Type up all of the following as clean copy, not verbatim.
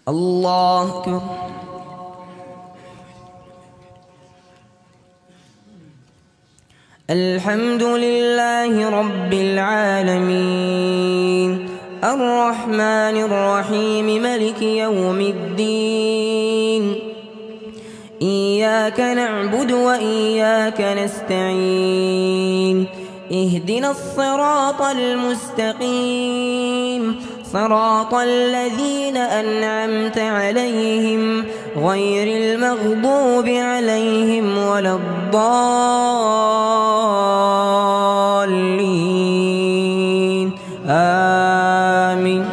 الله أكبر. الحمد لله رب العالمين الرحمن الرحيم ملك يوم الدين إياك نعبد وإياك نستعين اهدنا الصراط المستقيم صراط الذين أنعمت عليهم غير المغضوب عليهم ولا الضالين آمين.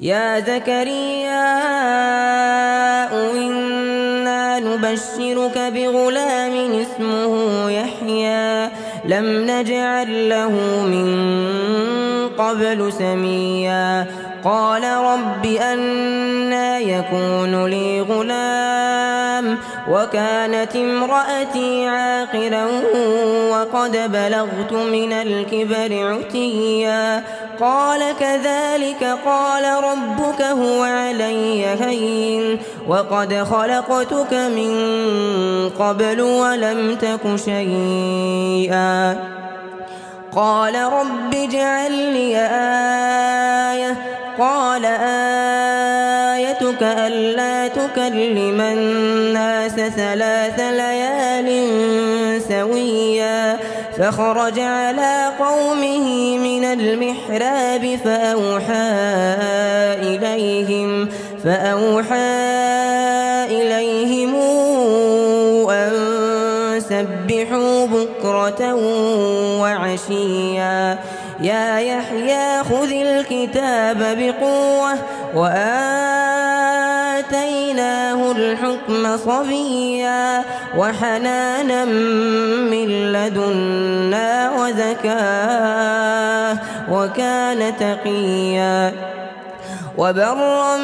يا زكريا إنا نبشرك بغلام اسمه يحيى لم نجعل له من قبل سميا قال رب أنى يكون لي غلام وكانت امرأتي عاقرا وقد بلغت من الكبر عتيا قال كذلك قال ربك هو علي هين وقد خلقتك من قبل ولم تك شيئا قال رب اجعل لي آية قال آيتك ألا تكلم الناس 3 ليال سويا فخرج على قومه من المحراب فأوحى إليهم أن سبحوا بكرة وعشيا يا يحيى خذ الكتاب بقوة وآتيناه الحكم صبيا وحنانا من لدنا وزكاة وكان تقيا وبرا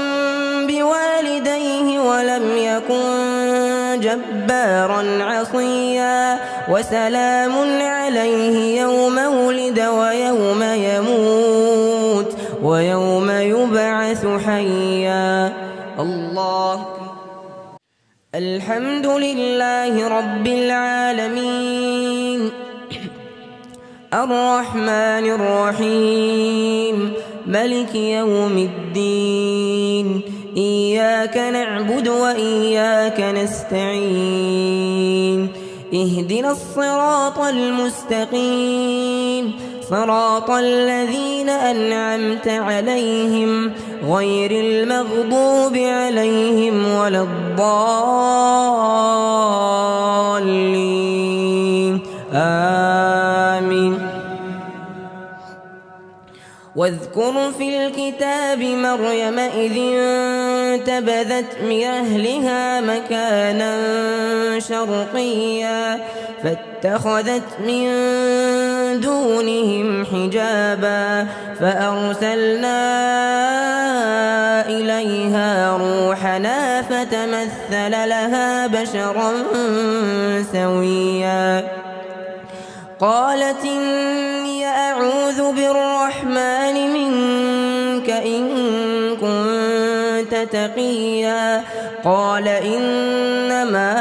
بوالديه ولم يكن جبارا عصيا وسلام عليه يوم ولد ويوم يموت ويوم يبعث حيا. الله. الحمد لله رب العالمين الرحمن الرحيم ملك يوم الدين إياك نعبد وإياك نستعين اهدنا الصراط المستقيم صراط الذين أنعمت عليهم غير المغضوب عليهم ولا الضالين آمين. واذكر في الكتاب مريم إذ انتبذت من أهلها مكانا شرقيا فاتخذت من دونهم حجابا فأرسلنا إليها روحنا فتمثل لها بشرا سويا قالت إني أعوذ بالرحمن منك إن كنت تقيا قال إنما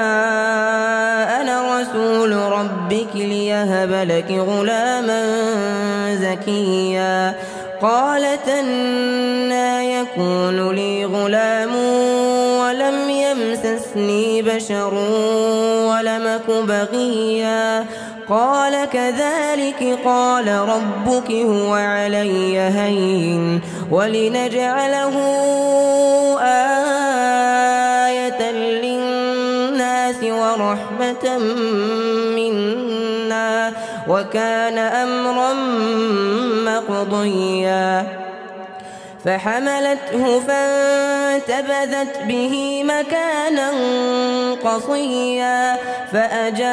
أنا رسول ربك ليهب لك غلاما زكيا قالت أنى يكون لي غلام ولم يمسسني بشر ولم أك بغيا قال كذلك قال ربك هو علي هين ولنجعله آية للناس ورحمة منا وكان أمرا مقضيا فحملته فانتبذت به مكانا قصيا فأجاءها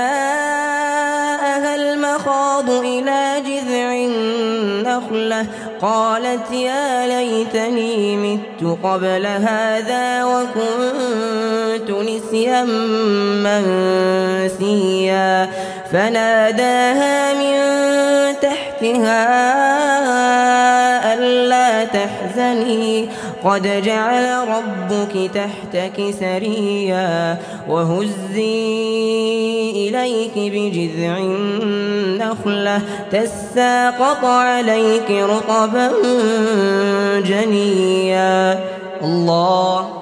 المخاض إلى جذع النخلة قالت يا ليتني مت قبل هذا وكنت نسيا منسيا فناداها من تحتها ألا تحزني تحزني قد جعل ربك تحتك سريا وهزي إليك بجذع النخلة تساقط عليك رطبا جنيا. الله